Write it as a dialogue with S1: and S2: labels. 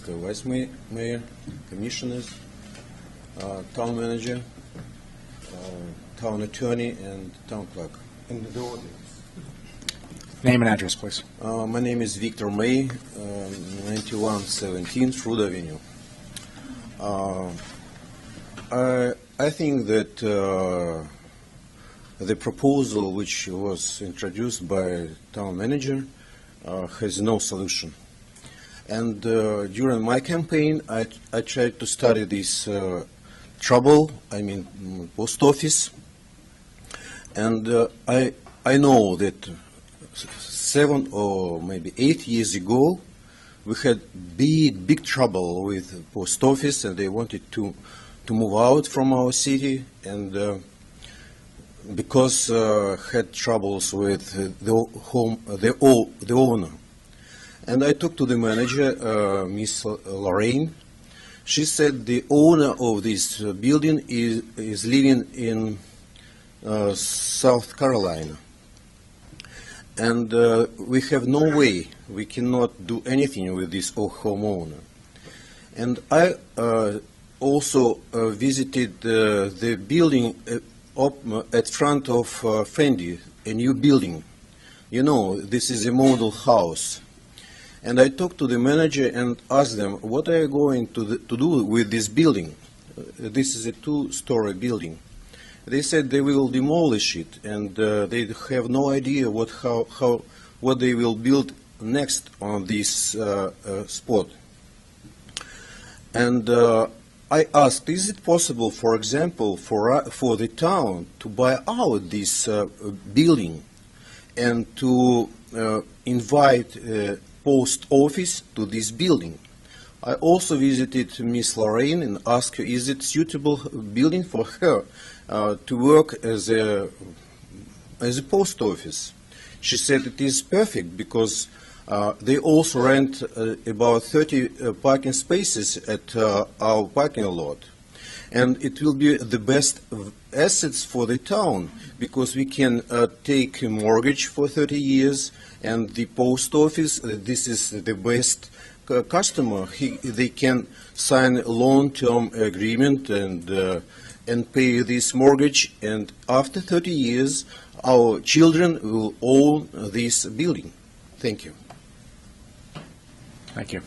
S1: Mr. Vice Mayor, Commissioners, Town Manager, Town Attorney, and Town Clerk, and the audience.
S2: Name and address, please.
S1: My name is Victor May, 9117 Fruit Avenue. I think that the proposal which was introduced by Town Manager has no solution. And during my campaign, I tried to study this post office, and I know that 7 or maybe 8 years ago, we had big trouble with post office, and they wanted to move out from our city, and because had troubles with the owner. And I talked to the manager, Miss Lorraine. She said the owner of this building is living in South Carolina. And we have no way, we cannot do anything with this homeowner. And I also visited the building up at front of Fendi, a new building. You know, this is a model house. And I talked to the manager and asked them, what are you going to do with this building? This is a 2-story building. They said they will demolish it, and they have no idea what they will build next on this spot. And I asked, is it possible, for example, for the town to buy out this building and to invite post office to this building? I also visited Miss Lorraine and asked her, is it suitable building for her to work as a post office? She said it is perfect because they also rent about 30 parking spaces at our parking lot. And it will be the best assets for the town because we can take a mortgage for 30 years, and the post office, this is the best customer. They can sign a long-term agreement and pay this mortgage, and after 30 years, our children will own this building. Thank you.
S2: Thank you.